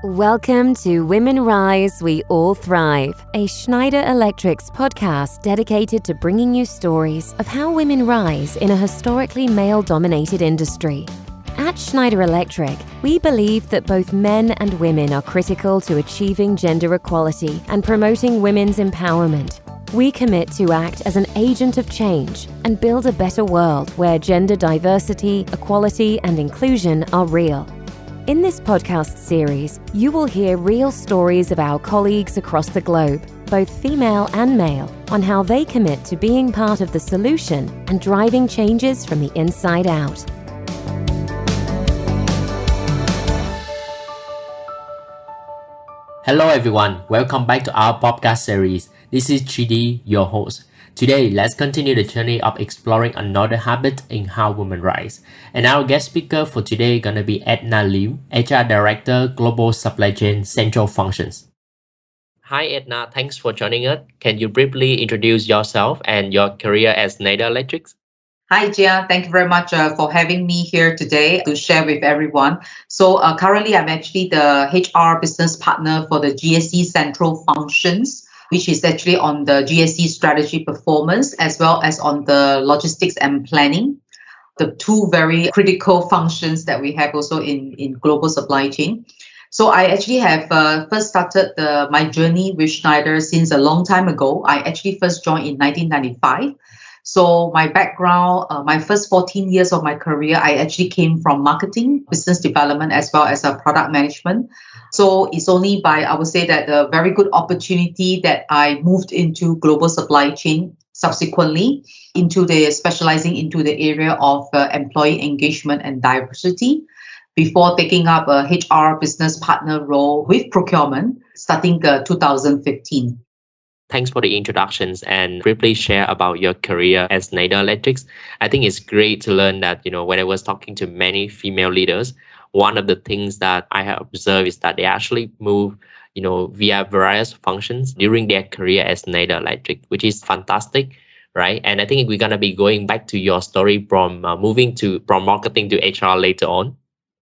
Welcome to Women Rise, We All Thrive, a Schneider Electric's podcast dedicated to bringing you stories of how women rise in a historically male-dominated industry. At Schneider Electric, we believe that both men and women are critical to achieving gender equality and promoting women's empowerment. We commit to act as an agent of change and build a better world where gender diversity, equality, and inclusion are real. In this podcast series, you will hear real stories of our colleagues across the globe, both female and male, on how they commit to being part of the solution and driving changes from the inside out. Hello everyone, welcome back to our podcast series. This is Chidi, your host. Today, let's continue the journey of exploring another habit in how women rise. And our guest speaker for today is gonna be Edna Lim, HR Director, Global Supply Chain Central Functions. Hi Edna, thanks for joining us. Can you briefly introduce yourself and your career at Schneider Electric? Hi, Jia. Thank you very much for having me here today to share with everyone. So currently, I'm actually the HR business partner for the GSC Central Functions, which is actually on the GSC strategy performance as well as on the logistics and planning, the two very critical functions that we have also in global supply chain. So I actually have first started my journey with Schneider since a long time ago. I actually first joined in 1995. So my background, my first 14 years of my career, I actually came from marketing, business development, as well as product management. So it's only by, I would say that a very good opportunity that I moved into global supply chain subsequently specializing into the area of employee engagement and diversity before taking up a HR business partner role with procurement starting 2015. Thanks for the introductions and briefly share about your career as Schneider Electric. I think it's great to learn that, when I was talking to many female leaders, one of the things that I have observed is that they actually move, via various functions during their career as Schneider Electric, which is fantastic, right? And I think we're going to be going back to your story from from marketing to HR later on.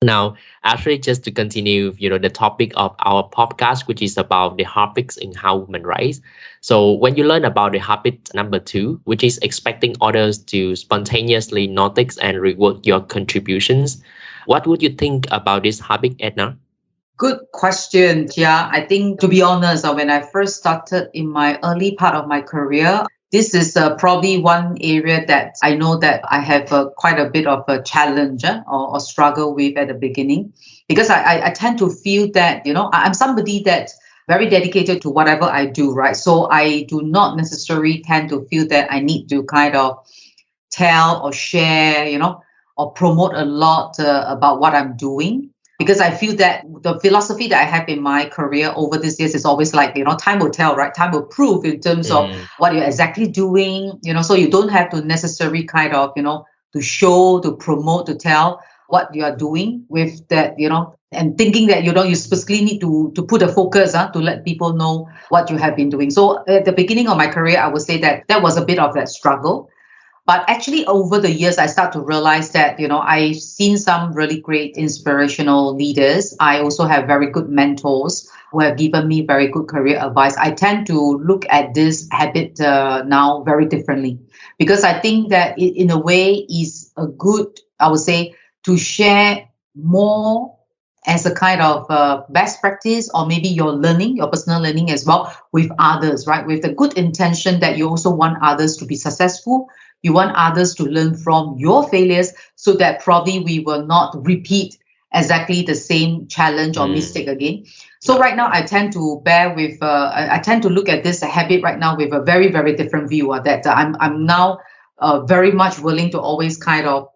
Now, actually, just to continue, the topic of our podcast, which is about the habits in how women rise. So when you learn about the habit number 2, which is expecting others to spontaneously notice and reward your contributions, what would you think about this habit, Edna? Good question, Jia. I think, to be honest, when I first started in my early part of my career, this is probably one area that I know that I have quite a bit of a challenge or struggle with at the beginning, because I tend to feel that, I'm somebody that's very dedicated to whatever I do, right? So I do not necessarily tend to feel that I need to kind of tell or share, or promote a lot about what I'm doing. Because I feel that the philosophy that I have in my career over these years is always like, time will tell, right? Time will prove in terms of what you're exactly doing, so you don't have to necessarily kind of, to show, to promote, to tell what you are doing with that, and thinking that, you specifically need to put a focus to let people know what you have been doing. So at the beginning of my career, I would say that was a bit of that struggle. But actually, over the years, I start to realize that, I've seen some really great inspirational leaders. I also have very good mentors who have given me very good career advice. I tend to look at this habit now very differently, because I think that it, in a way, is a good, I would say, to share more as a kind of best practice, or maybe your personal learning as well with others, right? With the good intention that you also want others to be successful. You want others to learn from your failures so that probably we will not repeat exactly the same challenge or mistake again. So right now, I tend to I tend to look at this habit right now with a very, very different view that I'm now very much willing to always kind of,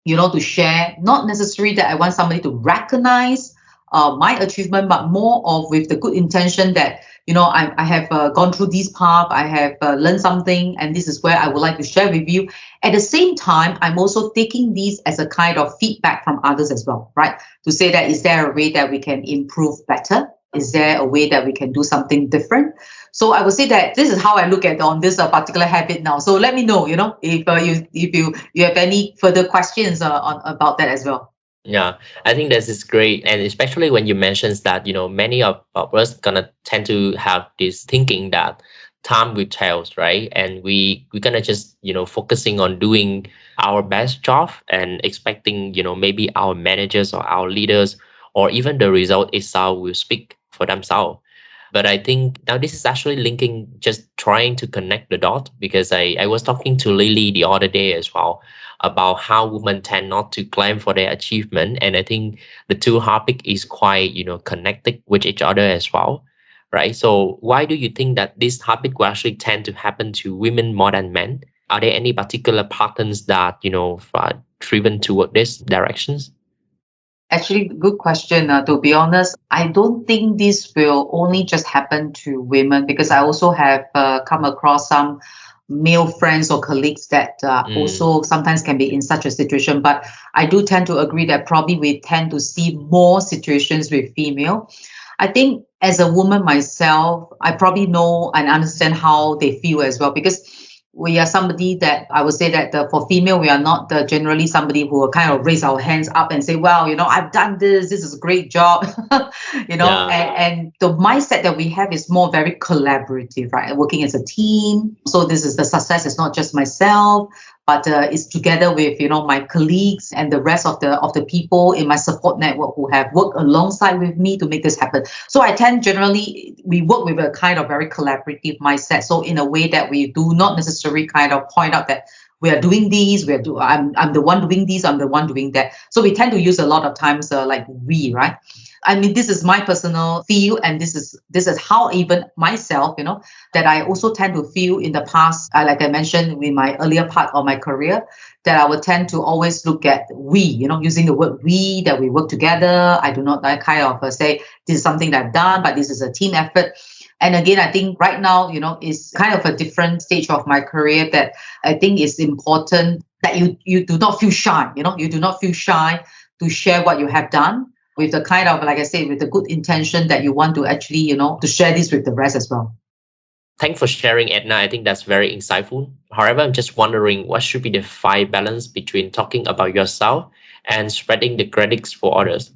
to share, not necessarily that I want somebody to recognize my achievement, but more of with the good intention that, I have gone through this path, I have learned something, and this is where I would like to share with you. At the same time, I'm also taking these as a kind of feedback from others as well, right? To say that, is there a way that we can improve better? Is there a way that we can do something different? So I would say that this is how I look at on this particular habit now. So let me know, if you have any further questions about that as well. Yeah, I think this is great. And especially when you mentions that, many of us gonna tend to have this thinking that time will tell, right? And we're gonna just, focusing on doing our best job and expecting, maybe our managers or our leaders or even the result itself will speak for themselves. But I think now this is actually linking, just trying to connect the dot, because I was talking to Lily the other day as well about how women tend not to claim for their achievement. And I think the two topic is quite, connected with each other as well. Right. So why do you think that this topic will actually tend to happen to women more than men? Are there any particular patterns that, are driven toward these directions? Actually, good question. To be honest, I don't think this will only just happen to women, because I also have come across some male friends or colleagues that Mm, also sometimes can be in such a situation. But I do tend to agree that probably we tend to see more situations with female. I think as a woman myself, I probably know and understand how they feel as well, because we are somebody that I would say that for female, we are not generally somebody who will kind of raise our hands up and say, well, I've done this, this is a great job, yeah. and the mindset that we have is more very collaborative, right? Working as a team. So this is the success is not just myself, but it's together with my colleagues and the rest of the people in my support network who have worked alongside with me to make this happen. So I tend generally we work with a kind of very collaborative mindset. So in a way that we do not necessarily kind of point out that we are doing these, I'm the one doing this, I'm the one doing that. So we tend to use a lot of times like we, right? I mean, this is my personal feel, and this is how even myself, that I also tend to feel in the past. Like I mentioned in my earlier part of my career, that I would tend to always look at we, using the word we, that we work together. I do not I kind of say this is something that I've done, but this is a team effort. And again, I think right now, is kind of a different stage of my career that I think is important that you do not feel shy. You do not feel shy to share what you have done, with the kind of, like I said, with the good intention that you want to actually, to share this with the rest as well. Thanks for sharing, Edna. I think that's very insightful. However, I'm just wondering what should be the fine balance between talking about yourself and spreading the credits for others?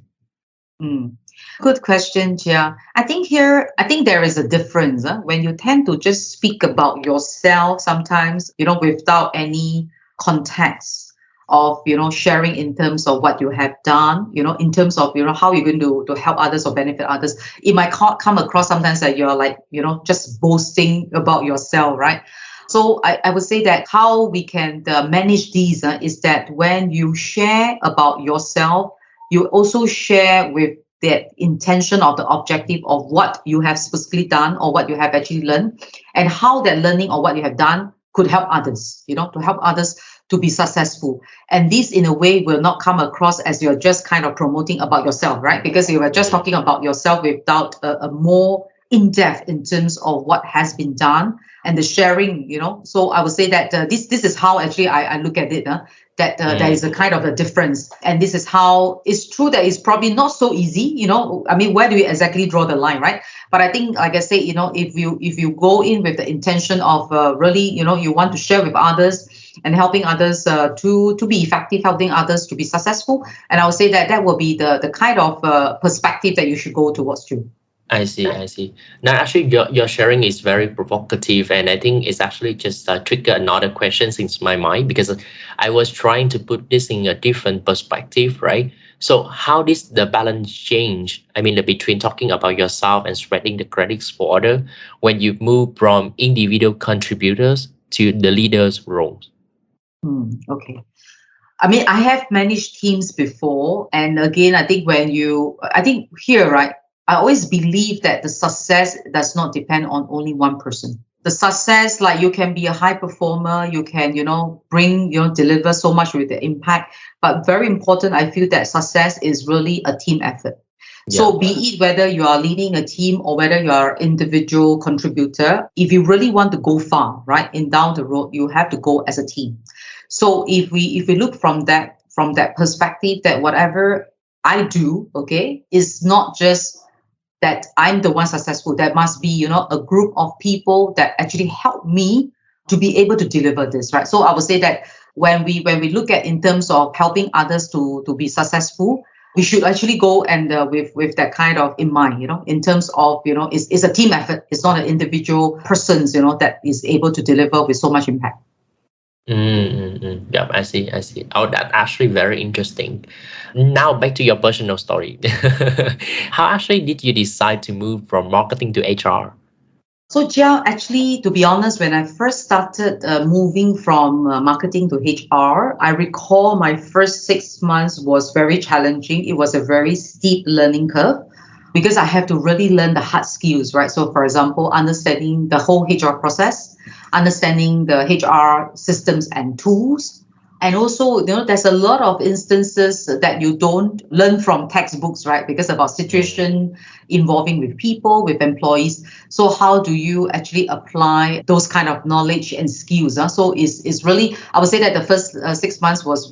Mm. Good question, Jia. I think there is a difference when you tend to just speak about yourself sometimes, without any context of, sharing in terms of what you have done, in terms of, how you're going to help others or benefit others. It might come across sometimes that you're like, just boasting about yourself, right? So I would say that how we can manage these is that when you share about yourself, you also share with the intention of the objective of what you have specifically done or what you have actually learned, and how that learning or what you have done could help others, to help others to be successful. And this in a way will not come across as you're just kind of promoting about yourself, right? Because you were just Mm, talking about yourself without a more in-depth in terms of what has been done and the sharing, So I would say that this is how actually I look at it, that there is mm, a kind of a difference. And this is how it's true that it's probably not so easy, I mean, where do we exactly draw the line, right? But I think, like I say, if you go in with the intention of really, you want to share with others and helping others to be effective, helping others to be successful. And I would say that that will be the kind of perspective that you should go towards too. I see, I see. Now, actually, your sharing is very provocative, and I think it's actually just trigger another question in my mind, because I was trying to put this in a different perspective, right? So, how does the balance change? I mean, between talking about yourself and spreading the credits for other when you move from individual contributors to the leaders' roles? Okay. I mean, I have managed teams before. And again, I think here, right, I always believe that the success does not depend on only one person. The success, like you can be a high performer, you can, bring, deliver so much with the impact. But very important, I feel that success is really a team effort. Yeah. So be it whether you are leading a team or whether you are individual contributor, if you really want to go far, right, in down the road, you have to go as a team. So if we look from that perspective, that whatever I do, okay, is not just that I'm the one successful. There must be, a group of people that actually help me to be able to deliver this, right? So I would say that when we look at in terms of helping others to be successful, we should actually go and with that kind of in mind, in terms of, it's a team effort. It's not an individual person's, that is able to deliver with so much impact. Yeah, I see. Oh, that's actually very interesting. Now back to your personal story. How actually did you decide to move from marketing to HR? So, Jia, actually, to be honest, when I first started moving from marketing to HR, I recall my first 6 months was very challenging. It was a very steep learning curve because I have to really learn the hard skills, right? So, for example, understanding the whole HR process, understanding the HR systems and tools. And also, there's a lot of instances that you don't learn from textbooks, right? Because about situation involving with people, with employees. So how do you actually apply those kind of knowledge and skills? So it's really, I would say that the first 6 months was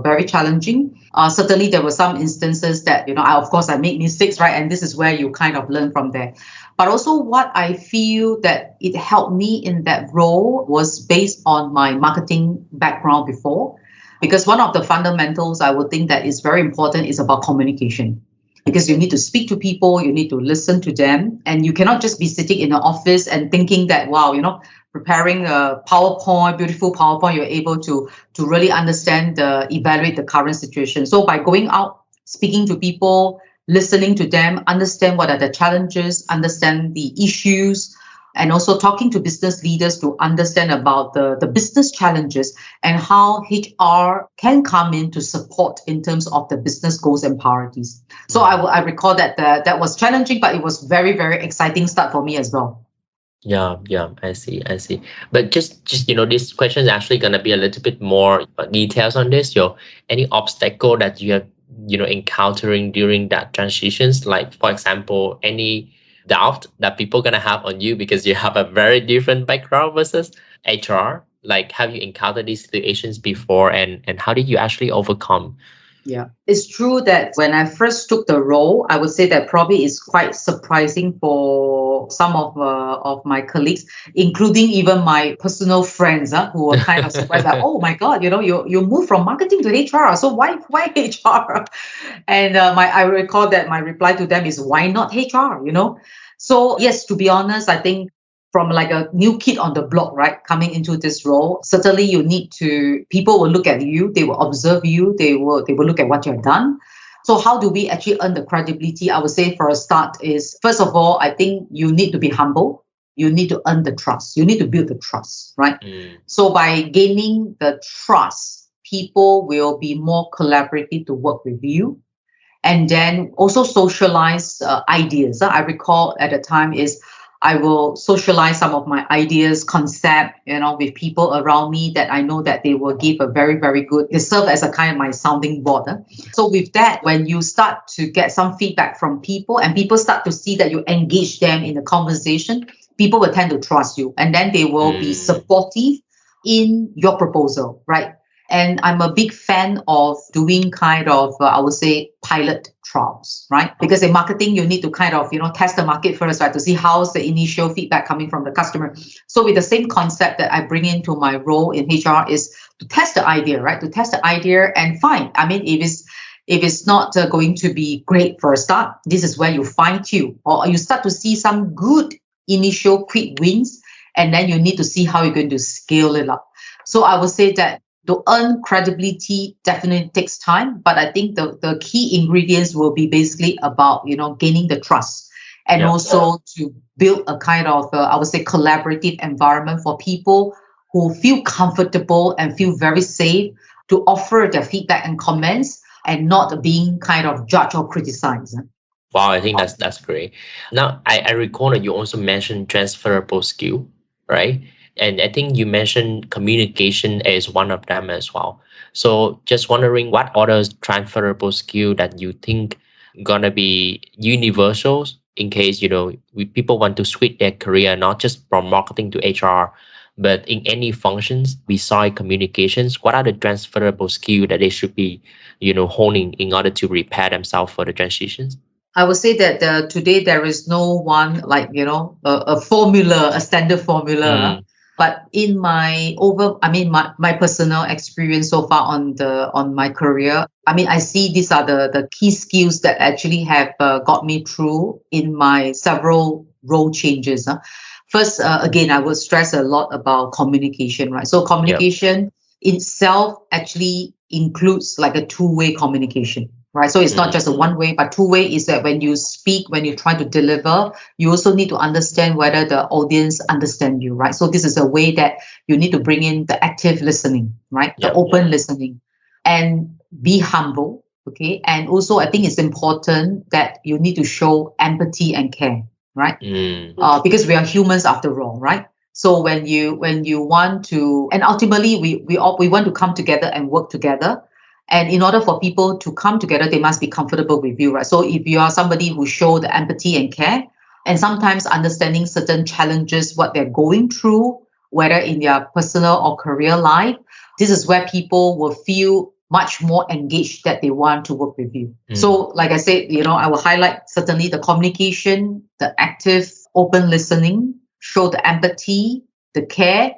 very challenging. Certainly, there were some instances that, of course, I made mistakes, right? And this is where you kind of learn from there. But also what I feel that it helped me in that role was based on my marketing background before. Because one of the fundamentals I would think that is very important is about communication. Because you need to speak to people, you need to listen to them, and you cannot just be sitting in an office and thinking that, wow, preparing a PowerPoint, beautiful PowerPoint, you're able to really understand, evaluate the current situation. So by going out, speaking to people, listening to them, understand what are the challenges, understand the issues, and also talking to business leaders to understand about the business challenges and how HR can come in to support in terms of the business goals and priorities. So I recall that that was challenging, but it was very, very exciting start for me as well. Yeah, I see. But just this question is actually gonna be a little bit more details on this. Any obstacle that you have encountering during that transitions, like for example, any doubt that people gonna have on you because you have a very different background versus HR? Like, have you encountered these situations before, and how did you actually overcome? Yeah, it's true that when I first took the role, I would say that probably is quite surprising for some of my colleagues, including even my personal friends, who were kind of surprised that, oh my God, you moved from marketing to HR, so why HR? And I recall that my reply to them is, why not HR? So yes, to be honest, I think from like a new kid on the block, right, coming into this role, certainly people will look at you, they will observe you, they will look at what you have done. So how do we actually earn the credibility? I would say for a start is, first of all, I think you need to be humble. You need to earn the trust. You need to build the trust, right? So by gaining the trust, people will be more collaborative to work with you. And then also socialize ideas. I recall at the time is, I will socialize some of my ideas, concept, with people around me that I know that they will give a very, very good, they serve as a kind of my sounding board. So with that, when you start to get some feedback from people and people start to see that you engage them in the conversation, people will tend to trust you and then they will be supportive in your proposal, right? And I'm a big fan of doing kind of, I would say, pilot trials, right? Because in marketing, you need to kind of, test the market first, right? To see how's the initial feedback coming from the customer. So with the same concept that I bring into my role in HR is to test the idea, right? To test the idea and find, if it's not going to be great for a start, this is where you fine tune, or you start to see some good initial quick wins, and then you need to see how you're going to scale it up. So I would say that to earn credibility definitely takes time, but I think the key ingredients will be basically about, gaining the trust and also to build a kind of, I would say, collaborative environment for people who feel comfortable and feel very safe to offer their feedback and comments and not being kind of judged or criticized. Wow, I think that's great. Now, I recall that you also mentioned transferable skill, right? And I think you mentioned communication as one of them as well. So just wondering what other transferable skill that you think gonna be universals in case, people want to switch their career, not just from marketing to HR, but in any functions beside communications. What are the transferable skill that they should be, honing in order to prepare themselves for the transitions? I would say that today there is no one like, a formula, a standard formula. But in my personal experience so far on my career, I see these are the key skills that actually have got me through in my several role changes. First, again, I would stress a lot about communication, right? So communication itself actually includes like a two-way communication, right? So it's not just a one-way, but two-way is that when you speak, when you try to deliver, you also need to understand whether the audience understand you, right? So this is a way that you need to bring in the active listening, right? The open listening, and be humble, okay? And also, I think it's important that you need to show empathy and care, right? Because we are humans after all, right? So when you want to, and ultimately we want to come together and work together. And in order for people to come together, they must be comfortable with you, right? So if you are somebody who show the empathy and care, and sometimes understanding certain challenges, what they're going through, whether in their personal or career life, this is where people will feel much more engaged that they want to work with you. So like I said, I will highlight certainly the communication, the active, open listening, show the empathy, the care.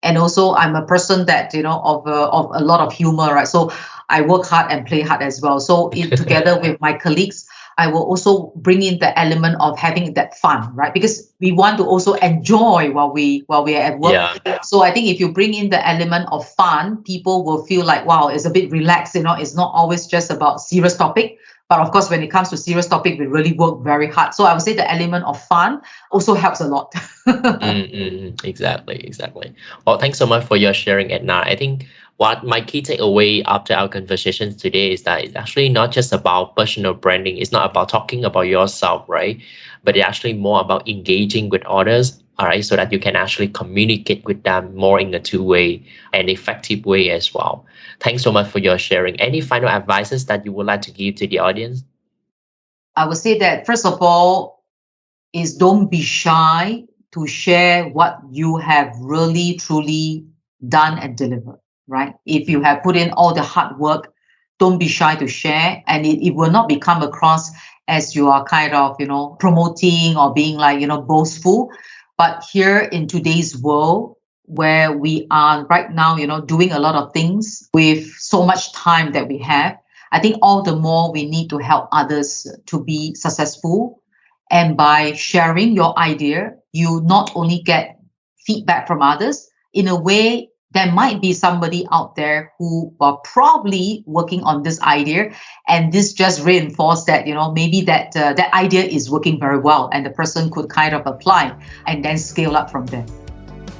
And also I'm a person that, of a lot of humor, right? So I work hard and play hard as well. So together with my colleagues, I will also bring in the element of having that fun, right? Because we want to also enjoy while we are at work. Yeah. So I think if you bring in the element of fun, people will feel like, wow, it's a bit relaxed. It's not always just about serious topic. But of course, when it comes to serious topic, we really work very hard. So I would say the element of fun also helps a lot. Exactly. Well, thanks so much for your sharing, Edna. I think what my key takeaway after our conversations today is that it's actually not just about personal branding. It's not about talking about yourself, right? But it's actually more about engaging with others, all right, so that you can actually communicate with them more in a two-way and effective way as well. Thanks so much for your sharing. Any final advices that you would like to give to the audience? I would say that first of all is don't be shy to share what you have really, truly done and delivered. Right? If you have put in all the hard work, don't be shy to share, and it will not come across as you are kind of, promoting or being like, boastful. But here in today's world, where we are right now, doing a lot of things with so much time that we have, I think all the more we need to help others to be successful. And by sharing your idea, you not only get feedback from others, in a way, there might be somebody out there who are probably working on this idea, and this just reinforced that, maybe that idea is working very well, and the person could kind of apply and then scale up from there.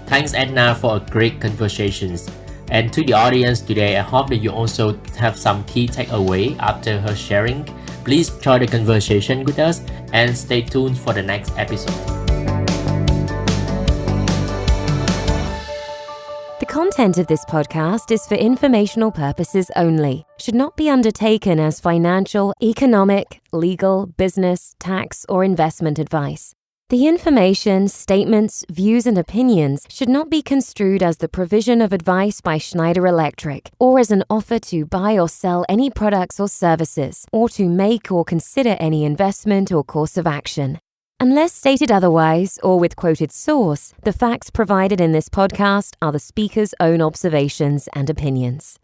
Thanks, Edna, for a great conversations. And to the audience today, I hope that you also have some key takeaway after her sharing. Please join the conversation with us and stay tuned for the next episode. The content of this podcast is for informational purposes only, should not be undertaken as financial, economic, legal, business, tax, or investment advice. The information, statements, views, and opinions should not be construed as the provision of advice by Schneider Electric or as an offer to buy or sell any products or services, or to make or consider any investment or course of action. Unless stated otherwise, or with quoted source, the facts provided in this podcast are the speaker's own observations and opinions.